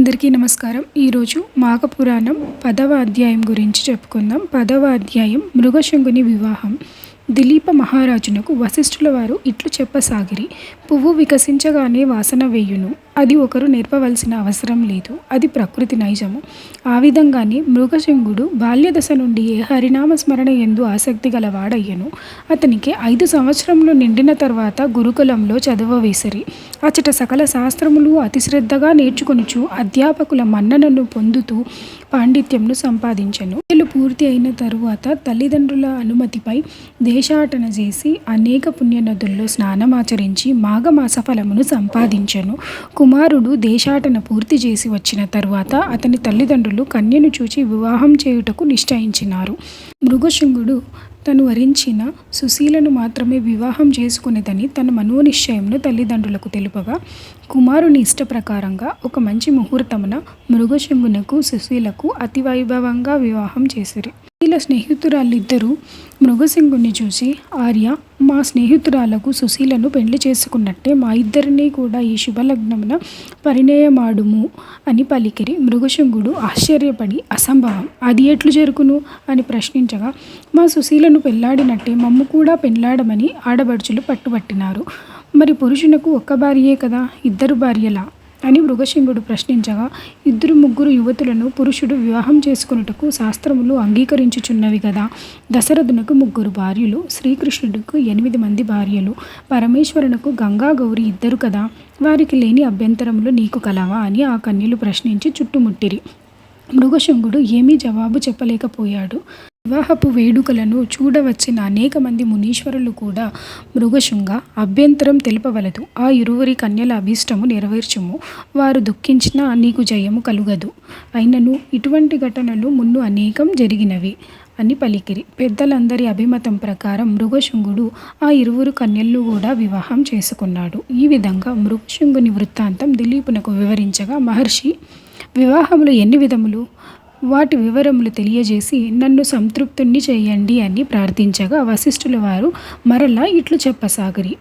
అందరికీ నమస్కారం. ఈరోజు మాఘపురాణం 10వ అధ్యాయం గురించి చెప్పుకుందాం. 10వ అధ్యాయం మృగశంగుని వివాహం. దిలీప మహారాజునకు వశిష్ఠుల వారు ఇట్లు చెప్పసాగిరి. పువ్వు వికసించగానే వాసన వేయును. అది ఒకరు నేర్పవలసిన అవసరం లేదు. అది ప్రకృతి నైజము. ఆ విధంగానే మృగశంగుడు బాల్యదశ నుండి ఏ హరినామ స్మరణ యందు ఆసక్తి గలవాడయ్యను. అతనికి 5 సంవత్సరములు నిండిన తర్వాత గురుకులంలో చదవవేసిరి. అచట సకల శాస్త్రములు అతి శ్రద్ధగా నేర్చుకొనుచు అధ్యాపకుల మన్ననను పొందుతూ పాండిత్యంను సంపాదించెను. పూర్తి అయిన తరువాత తల్లిదండ్రుల అనుమతిపై దేశాటన చేసి అనేక పుణ్యనదుల్లో స్నానమాచరించి మాఘమాస ఫలమును సంపాదించెను. కుమారుడు దేశాటన పూర్తి చేసి వచ్చిన తరువాత అతని తల్లిదండ్రులు కన్యను చూచి వివాహం చేయుటకు నిశ్చయించినారు. మృగశంగుడు తను వరించిన సుశీలను మాత్రమే వివాహం చేసుకునేదని తన మనోనిశ్చయంను తల్లిదండ్రులకు తెలుపగా, కుమారుని ఇష్ట ప్రకారంగా ఒక మంచి ముహూర్తమున మృగశంగునకు సుశీలకు అతి వైభవంగా వివాహం చేసిరి. సుశీల స్నేహితురాలిద్దరూ మృగశంగుని చూసి, ఆర్య, మా స్నేహితురాలకు సుశీలను పెళ్లి చేసుకున్నట్టే మా ఇద్దరినీ కూడా ఈ శుభలగ్నమున పరిణయమాడుము అని పలికిరి. మృగశంగుడు ఆశ్చర్యపడి, అసంభవం, అది ఎట్లు జరుగును అని ప్రశ్నించగా, మా సుశీలను పెళ్లాడినట్టే మమ్ము కూడా పెళ్లాడమని ఆడబడుచులు పట్టుబట్టినారు. మరి పురుషునకు ఒక్క భార్యే కదా, ఇద్దరు భార్యలా అని మృగశంగుడు ప్రశ్నించగా, 2-3 యువతులను పురుషుడు వివాహం చేసుకొనుటకు శాస్త్రములు అంగీకరించుచున్నవి కదా. దశరథునకు 3 భార్యలు, శ్రీకృష్ణుడికి 8 మంది భార్యలు, పరమేశ్వరునకు గంగా గౌరి 2 కదా. వారికి లేని అభ్యంతరములు నీకు కలవా అని ఆ కన్యలు ప్రశ్నించి చుట్టుముట్టిరి. మృగశంగుడు ఏమీ జవాబు చెప్పలేకపోయాడు. వివాహపు వేడుకలను చూడవచ్చిన అనేక మంది మునీశ్వరులు కూడా, మృగశృంగ, అభ్యంతరం తెలుపవలదు. ఆ 2 కన్యల అభీష్టము నెరవేర్చుము. వారు దుఃఖించినా నీకు జయము కలుగదు. అయినను ఇటువంటి ఘటనలు మున్ను అనేకం జరిగినవి అని పలికిరి. పెద్దలందరి అభిమతం ప్రకారం మృగశంగుడు ఆ 2 కన్యలను కూడా వివాహం చేసుకున్నాడు. ఈ విధంగా మృగశంగుని వృత్తాంతం దిలీపునకు వివరించగా, మహర్షి, వివాహములు ఎన్ని విధములు? వాటి వివరములు తెలియజేసి నన్ను సంతృప్తుణ్ణి చేయండి అని ప్రార్థించగా, వశిష్ఠుల వారు మరలా ఇట్లు చెప్పసాగిరి.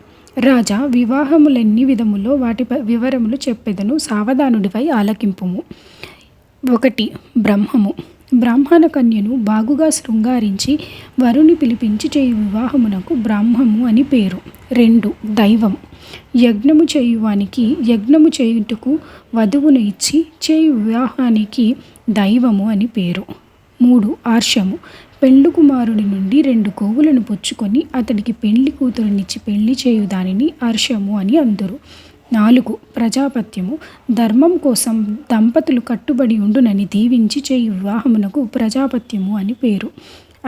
రాజా, వివాహములెన్ని విధములో వాటి వివరములు చెప్పెదను, సావధానుడిపై ఆలకింపుము. 1. బ్రహ్మము. బ్రాహ్మణ కన్యను బాగుగా శృంగారించి వరుని పిలిపించి చేయు వివాహమునకు బ్రాహ్మము అని పేరు. 2. దైవం. యజ్ఞము చేయువానికి యజ్ఞము చేయుటకు వధువును ఇచ్చి చేయు వివాహానికి దైవము అని పేరు. 3. ఆర్షము. పెండ్లి కుమారుడి నుండి 2 గోవులను పుచ్చుకొని అతడికి పెండ్లి కూతురునిచ్చి పెళ్లి చేయు దానిని హర్షము అని అందరు. 4. ప్రజాపత్యము. ధర్మం కోసం దంపతులు కట్టుబడి ఉండునని దీవించి చేయు వివాహమునకు ప్రజాపత్యము అని పేరు.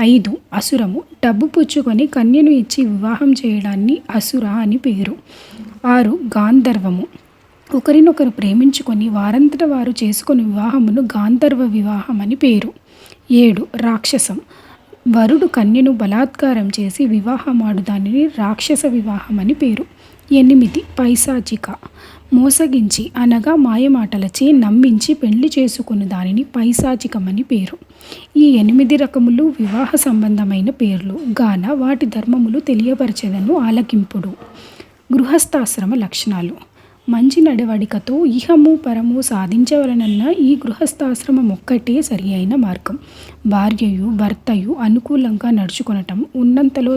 5. అసురము. డబ్బు పుచ్చుకొని కన్యను ఇచ్చి వివాహం చేయడాన్ని అసుర అని పేరు. 6. గాంధర్వము. ఒకరినొకరు ప్రేమించుకొని వారంతట వారు చేసుకుని వివాహమును గాంధర్వ వివాహం అని పేరు. 7. రాక్షసం. వరుడు కన్యను బలాత్కారం చేసి వివాహమాడు దానిని రాక్షస వివాహం అని పేరు. 8. పైశాచిక. మోసగించి అనగా మాయమాటలచే నమ్మించి పెళ్లి చేసుకుని దానిని పైశాచికమని పేరు. ఈ 8 రకములు వివాహ సంబంధమైన పేర్లు గాన వాటి ధర్మములు తెలియపరచెదను, ఆలకింపుడు. గృహస్థాశ్రమ లక్షణాలు. మంచి నడవడికతో ఇహము పరము సాధించవలనన్న ఈ గృహస్థాశ్రమం ఒక్కటే సరి అయిన మార్గం. భార్యయు భర్తయు అనుకూలంగా నడుచుకొనటం, ఉన్నంతలో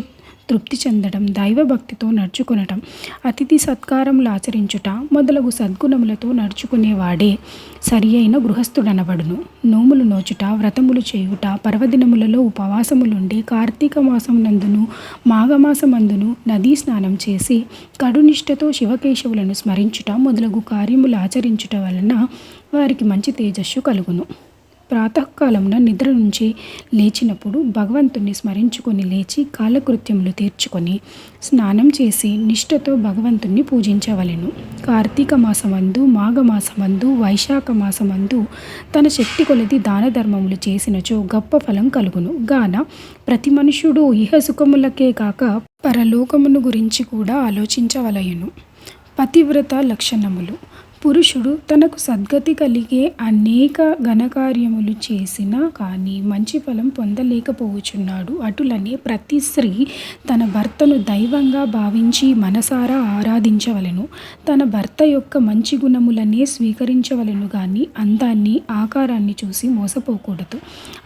తృప్తి చెందడం, దైవభక్తితో నడుచుకొనటం, అతిథి సత్కారములు ఆచరించుట మొదలగు సద్గుణములతో నడుచుకునేవాడే సరి అయిన గృహస్థుడనబడును. నోములు నోచుట, వ్రతములు చేయుట, పర్వదినములలో ఉపవాసములుండి, కార్తీక మాసమునందును మాఘమాసమందును నదీ స్నానం చేసి కడునిష్టతో శివకేశవులను స్మరించుట మొదలగు కార్యములు ఆచరించుట వలన వారికి మంచి తేజస్సు కలుగును. ప్రాతకాలమున నిద్ర నుంచి లేచినప్పుడు భగవంతుని స్మరించుకొని లేచి కాలకృత్యములు తీర్చుకొని స్నానం చేసి నిష్ఠతో భగవంతుని పూజించవలెను. కార్తీక మాసమందు, మాఘమాసమందు, వైశాఖ మాసమందు తన శక్తి కొలది దాన ధర్మములు చేసినచో గొప్ప ఫలం కలుగును గాన ప్రతి మనుష్యుడు ఇహ సుఖములకే కాక పరలోకమును గురించి కూడా ఆలోచించవలయను. పతివ్రత లక్షణములు. పురుషుడు తనకు సద్గతి కలిగే అనేక ఘనకార్యములు చేసినా కానీ మంచి ఫలం పొందలేకపోవచున్నాడు. అటులనే ప్రతి స్త్రీ తన భర్తను దైవంగా భావించి మనసారా ఆరాధించవలెను. తన భర్త యొక్క మంచి గుణములనే స్వీకరించవలెను గాని అందాన్ని ఆకారాన్ని చూసి మోసపోకూడదు.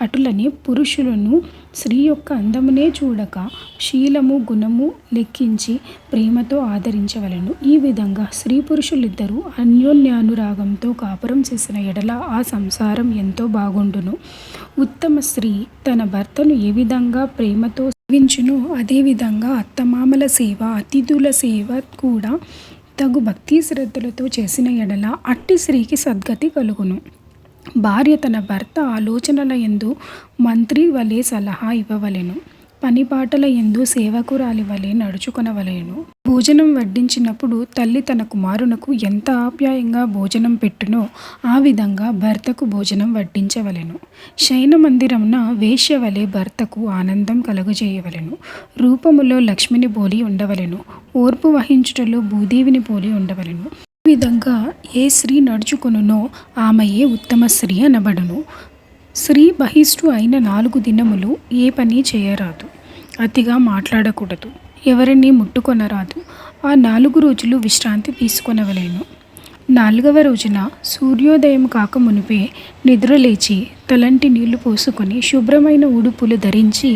అటులనే పురుషులను స్త్రీ యొక్క అందమునే చూడక శీలము గుణము లెక్కించి ప్రేమతో ఆదరించవలెను. ఈ విధంగా స్త్రీ పురుషులిద్దరూ అన్యోన్యానురాగంతో కాపురం చేసిన ఎడల ఆ సంసారం ఎంతో బాగుండును. ఉత్తమ స్త్రీ తన భర్తను ఏ విధంగా ప్రేమతో సేవించునో అదేవిధంగా అత్తమామల సేవ అతిథుల సేవ కూడా తగు భక్తి శ్రద్ధలతో చేసిన ఎడల అట్టి స్త్రీకి సద్గతి కలుగును. భార్య తన భర్త ఆలోచనల యందు మంత్రి వలె సలహా ఇవ్వవలెను. పనిపాటల యందు సేవకురాలి వలె నడుచుకొనవలెను. భోజనం వడ్డించినప్పుడు తల్లి తన కుమారునకు ఎంత ఆప్యాయంగా భోజనం పెట్టునో ఆ విధంగా భర్తకు భోజనం వడ్డించవలెను. శయన మందిరమున వేశ్య వలె భర్తకు ఆనందం కలుగజేయవలెను. రూపములో లక్ష్మిని పోలి ఉండవలెను. ఓర్పు వహించుటలో భూదేవిని పోలి ఉండవలెను. ఈ విధంగా ఏ స్త్రీ నడుచుకొనునో ఆమెయే ఉత్తమ స్త్రీ అనబడును. స్త్రీ బహిష్టు అయిన 4 దినములు ఏ పని చేయరాదు. అతిగా మాట్లాడకూడదు. ఎవరిని ముట్టుకొనరాదు. ఆ 4 రోజులు విశ్రాంతి తీసుకొనవలెను. 4వ రోజున సూర్యోదయం కాక మునిపే నిద్రలేచి తలంటి నీళ్లు పోసుకొని శుభ్రమైన ఉడుపులు ధరించి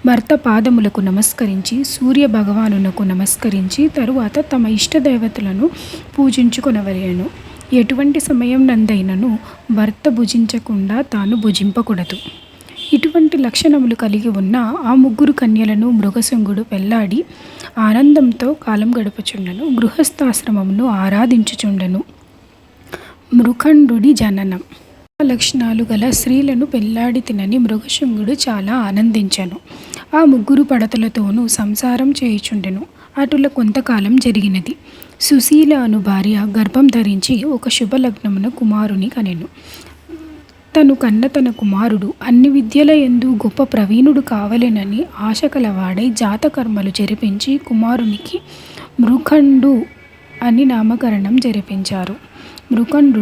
భర్త పాదములకు నమస్కరించి సూర్య భగవానునకు నమస్కరించి తరువాత తమ ఇష్టదేవతలను పూజించుకొనవలెను. ఎటువంటి సమయం నందైనను భర్త భుజించకుండా తాను భుజింపకూడదు. ఇటువంటి లక్షణములు కలిగి ఉన్న ఆ 3 కన్యలను మృగశృంగుడు పెళ్లాడి ఆనందంతో కాలం గడుపుచుండెను. గృహస్థాశ్రమమును ఆరాధించుచుండెను. మృకండుడి జననం. లక్షణాలు గల స్త్రీలను పెళ్లాడి తినని మృగశృంగుడు చాలా ఆనందించెను. ఆ 3 పడతలతోనూ సంసారం చేయుచుండెను. అటుల కొంతకాలం జరిగినది. సుశీల అను భార్య గర్భం ధరించి ఒక శుభలగ్నమున కుమారుని కనెను. తను కన్న తన కుమారుడు అన్ని విద్యల యందు గొప్ప ప్రవీణుడు కావలెనని ఆశ కలవాడై జాతకర్మలు జరిపించి కుమారునికి మృకండు అని నామకరణం జరిపించారు. మృకండు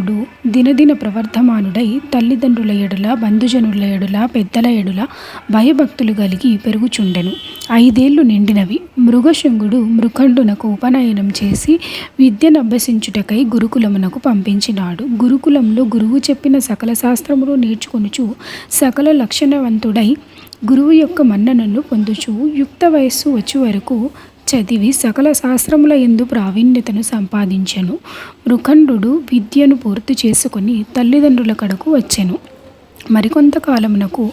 దినదిన ప్రవర్ధమానుడై తల్లిదండ్రుల ఎడుల బంధుజనుల ఎడుల పెద్దల ఎడుల భయభక్తులు కలిగి పెరుగుచుండెను. 5 ఏళ్ళు నిండినవి. మృగశృంగుడు మృకండునకు ఉపనయనం చేసి విద్యనభ్యసించుటకై గురుకులమునకు పంపించినాడు. గురుకులంలో గురువు చెప్పిన సకల శాస్త్రములు నేర్చుకొనుచు సకల లక్షణవంతుడై గురువు యొక్క మన్ననను పొందుచు యుక్త వయస్సు వచ్చి వరకు చదివి సకల శాస్త్రముల యందు ప్రావీణ్యతను సంపాదించెను. మృకండు విద్యను పూర్తి చేసుకొని తల్లిదండ్రుల కడకు వచ్చెను. మరికొంతకాలమునకు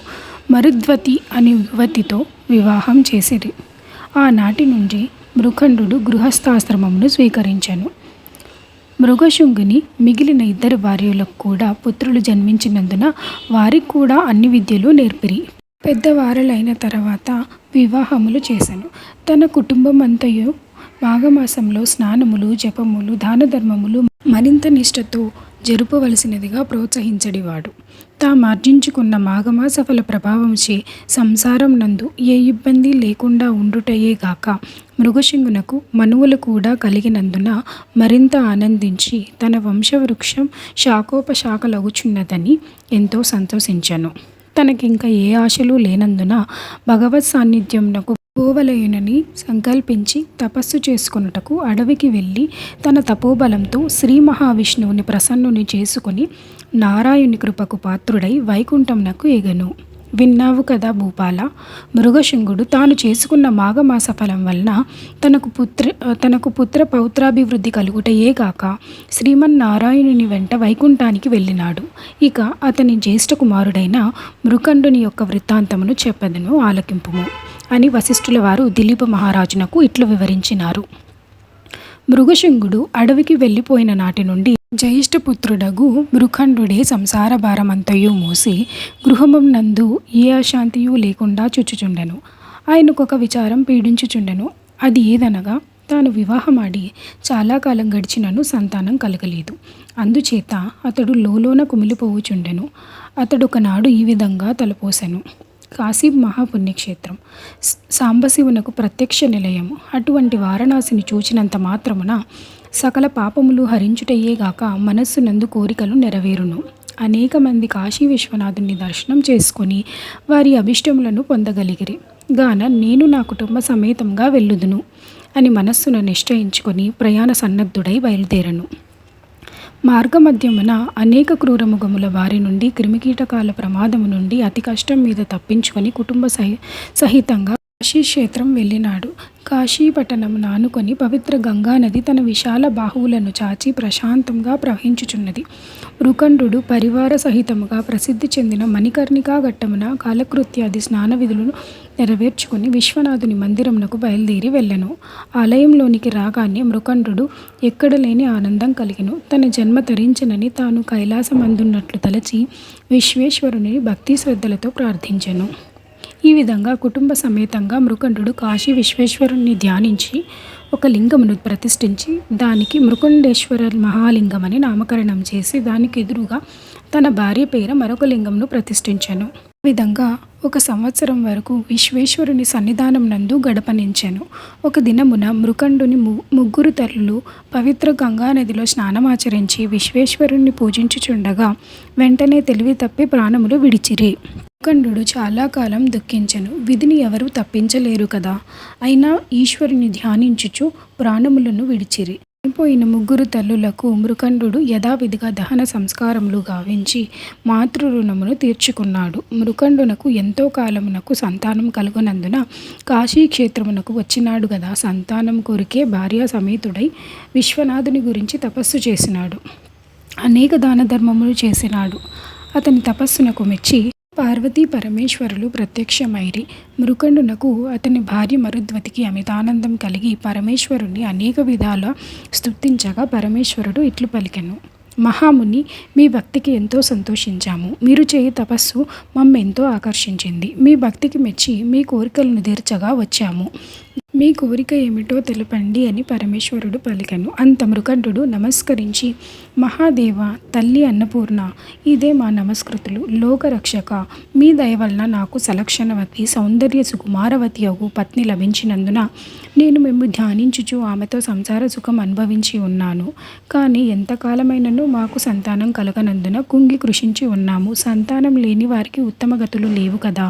మరుద్వతి అనే యువతితో వివాహం చేసిరి. ఆనాటి నుండి మృకండు గృహస్థాశ్రమమును స్వీకరించెను. మృగశృంగుని మిగిలిన 2 భార్యలకు కూడా పుత్రులు జన్మించినందున వారికి కూడా అన్ని విద్యలు నేర్పిరి. పెద్దవారలైన తర్వాత వివాహములు చేసెను. తన కుటుంబం అంతయు మాఘమాసంలో స్నానములు జపములు దానధర్మములు మరింత నిష్ఠతో జరుపవలసినదిగా ప్రోత్సహించడివాడు. తామార్జించుకున్న మాఘమాస ఫల ప్రభావంచే సంసారం నందు ఏ ఇబ్బంది లేకుండా ఉండుటయే గాక మృగశృంగునకు మనువులు కూడా కలిగినందున మరింత ఆనందించి తన వంశవృక్షం శాఖోపశాఖలగుచున్నదని ఎంతో సంతోషించెను. తనకింక ఏ ఆశలు లేనందున భగవత్ సాన్నిధ్యమునకు పోవలయునని సంకల్పించి తపస్సు చేసుకొనుటకు అడవికి వెళ్ళి తన తపోబలంతో శ్రీ మహావిష్ణువుని ప్రసన్నుని చేసుకొని నారాయణుని కృపకు పాత్రుడై వైకుంఠమునకు ఎగెను. విన్నావు కదా భూపాల. మృగశృంగుడు తాను చేసుకున్న మాఘమాస ఫలం వలన తనకు పుత్ర పౌత్రాభివృద్ధి కలుగుటయే గాక శ్రీమన్నారాయణుని వెంట వైకుంఠానికి వెళ్ళినాడు. ఇక అతని జ్యేష్ఠ కుమారుడైన మృకండుని యొక్క వృత్తాంతమును చెప్పదను ఆలకింపుము అని వశిష్ఠుల వారు దిలీప మహారాజునకు ఇట్లు వివరించినారు. మృగశృంగుడు అడవికి వెళ్ళిపోయిన నాటి నుండి జ్యేష్ఠపుత్రుడగు మృకండుడే సంసార భారమంతయు మోసి గృహమునందు ఏ అశాంతియు లేకుండా చుచ్చుచుండెను. ఆయనకొక విచారం పీడించుచుండెను. అది ఏదనగా తాను వివాహమాడి చాలా కాలం గడిచినను సంతానం కలగలేదు. అందుచేత అతడు లోలోన కుమిలిపోవుచుండెను. అతడు ఒకనాడు ఈ విధంగా తలపోసెను. కాశీ మహాపుణ్యక్షేత్రం, సాంబశివునకు ప్రత్యక్ష నిలయము. అటువంటి వారణాసిని చూచినంత మాత్రమున సకల పాపములు హరించుటయ్యేగాక మనస్సునందు కోరికలు నెరవేరును. అనేక మంది కాశీ విశ్వనాథుని దర్శనం చేసుకొని వారి అభిష్టములను పొందగలిగిరి గాన నేను నా కుటుంబ సమేతంగా వెళ్ళుదును అని మనస్సును నిశ్చయించుకొని ప్రయాణ సన్నద్ధుడై బయలుదేరను. మార్గమధ్యమున అనేక క్రూరముఖముల వారి నుండి క్రిమికీటకాల ప్రమాదము నుండి అతి కష్టం మీద తప్పించుకొని కుటుంబ సహితంగా కాశీక్షేత్రం వెళ్ళినాడు. కాశీపట్టణమును ఆనుకొని పవిత్ర గంగానది తన విశాల బాహువులను చాచి ప్రశాంతంగా ప్రవహించుచున్నది. మృకండు పరివార సహితముగా ప్రసిద్ధి చెందిన మణికర్ణికా ఘట్టమున కాలకృత్యాది స్నాన విధులను నెరవేర్చుకుని విశ్వనాథుని మందిరమునకు బయలుదేరి వెళ్ళెను. ఆలయంలోనికి రాగానే మృకండు ఎక్కడలేని ఆనందం కలిగెను. తన జన్మ తరించనని తాను కైలాసమందున్నట్లు తలచి విశ్వేశ్వరుని భక్తి శ్రద్ధలతో ప్రార్థించెను. ఈ విధంగా కుటుంబ సమేతంగా మృకండు కాశీ విశ్వేశ్వరుణ్ణి ధ్యానించి ఒక లింగమును ప్రతిష్ఠించి దానికి మృకండేశ్వర మహాలింగమని నామకరణం చేసి దానికి ఎదురుగా తన భార్య పేర మరొక లింగమును ప్రతిష్ఠించెను. ఈ విధంగా 1 సంవత్సరం వరకు విశ్వేశ్వరుని సన్నిధానం నందు గడపనించెను. ఒక దినమున మృకండుని ముగ్గురు తల్లులు పవిత్ర గంగానదిలో స్నానమాచరించి విశ్వేశ్వరుణ్ణి పూజించుచుండగా వెంటనే తెలివి తప్పి ప్రాణములు విడిచిరి. మృకండు చాలా కాలం దుఃఖించెను. విధిని ఎవరు తప్పించలేరు కదా. అయినా ఈశ్వరుని ధ్యానించుచు ప్రాణములను విడిచిరి. చనిపోయిన ముగ్గురు తల్లులకు మృకండు యథావిధిగా దహన సంస్కారములు గావించి మాతృ-రుణమును తీర్చుకున్నాడు. మృకండునకు ఎంతో కాలమునకు సంతానం కలుగునందున కాశీక్షేత్రమునకు వచ్చినాడు గదా సంతానం కొరికే భార్యా సమేతుడై విశ్వనాథుని గురించి తపస్సు చేసినాడు. అనేక దాన ధర్మములు చేసినాడు. అతని తపస్సునకు మెచ్చి పార్వతీ పరమేశ్వరులు ప్రత్యక్షమైరి. మృకండునకు అతని భార్య మరుద్వతికి అమితానందం కలిగి పరమేశ్వరుణ్ణి అనేక విధాల స్తుతించగా పరమేశ్వరుడు ఇట్లు పలికెను. మహాముని, మీ భక్తికి ఎంతో సంతోషించాము. మీరు చేయి తపస్సు మమ్మెంతో ఆకర్షించింది. మీ భక్తికి మెచ్చి మీ కోరికలను తీర్చగా వచ్చాము. మీ కోరిక ఏమిటో తెలపండి అని పరమేశ్వరుడు పలికెను. అంత మృకండు నమస్కరించి, మహాదేవ, తల్లి అన్నపూర్ణ, ఇదే మా నమస్కృతులు. లోకరక్షక, మీ దయ వలన నాకు సలక్షణవతి సౌందర్య సుకుమారవతి అగు పత్ని లభించినందున నేను మేము ధ్యానించుచు ఆమెతో సంసార సుఖం అనుభవించి ఉన్నాను. కానీ ఎంతకాలమైనను మాకు సంతానం కలగనందున కుంగి కృషించి ఉన్నాము. సంతానం లేని వారికి ఉత్తమ గతులు లేవు కదా.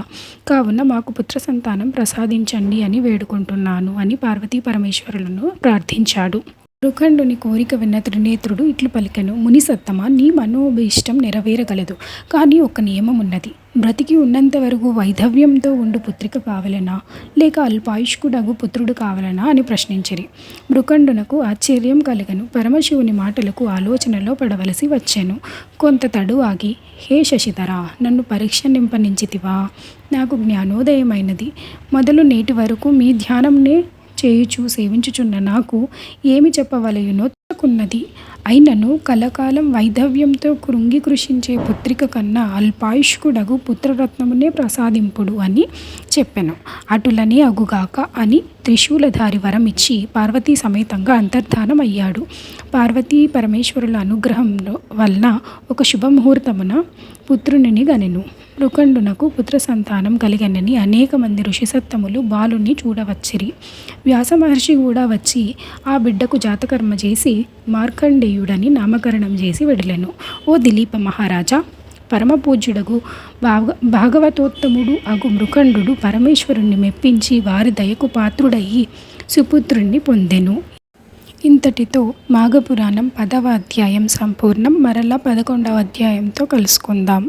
కావున మాకు పుత్ర సంతానం ప్రసాదించండి అని వేడుకుంటున్నాను అని పార్వతీ పరమేశ్వరులను ప్రార్థించాడు. మృకండుని కోరిక విన్న త్రినేత్రుడు ఇట్లు పలికెను. మునిసత్తమ, నీ మనోభీష్టం నెరవేరగలదు. కానీ ఒక నియమం ఉన్నది. బ్రతికి ఉన్నంత వరకు వైధవ్యంతో ఉండు పుత్రిక కావలనా లేక అల్పాయుష్కుడగు పుత్రుడు కావలనా అని ప్రశ్నించిరి. మృకండునకు ఆశ్చర్యం కలిగను. పరమశివుని మాటలకు ఆలోచనలో పడవలసి వచ్చాను. కొంత తడు ఆగి, హే శశిధర, నన్ను పరీక్ష నింపనించితివా? నాకు జ్ఞానోదయమైనది. మొదలు నేటి వరకు మీ ధ్యానంనే చేయుచు సేవించుచున్న నాకు ఏమి చెప్పవలయునో తక్కున్నది. అయినను కలకాలం వైధవ్యంతో కృంగి కృషించే పుత్రిక కన్నా అల్పాయుష్కుడగు పుత్రరత్నమునే ప్రసాదింపుడు అని చెప్పెను. అటులనే అగుగాక అని త్రిశూలధారి వరం ఇచ్చి పార్వతీ సమేతంగా అంతర్ధానం అయ్యాడు. పార్వతీ పరమేశ్వరుల అనుగ్రహం వలన ఒక శుభముహూర్తమున పుత్రునిని గనెను. మృకండునకు పుత్ర సంతానం కలిగనని అనేక మంది ఋషిసత్తములు బాలుని చూడవచ్చిరి. వ్యాస మహర్షి కూడా వచ్చి ఆ బిడ్డకు జాతకర్మ చేసి మార్కండేయుడని నామకరణం చేసి వెడలెను. ఓ దిలీప మహారాజా, పరమపూజ్యుడగు భాగవతోత్తముడు అగు మృకండు పరమేశ్వరుణ్ణి మెప్పించి వారి దయకు పాత్రుడయ్యి సుపుత్రుణ్ణి పొందెను. ఇంతటితో మాఘపురాణం 10వ అధ్యాయం సంపూర్ణం. మరలా 11వ అధ్యాయంతో కలుసుకుందాం.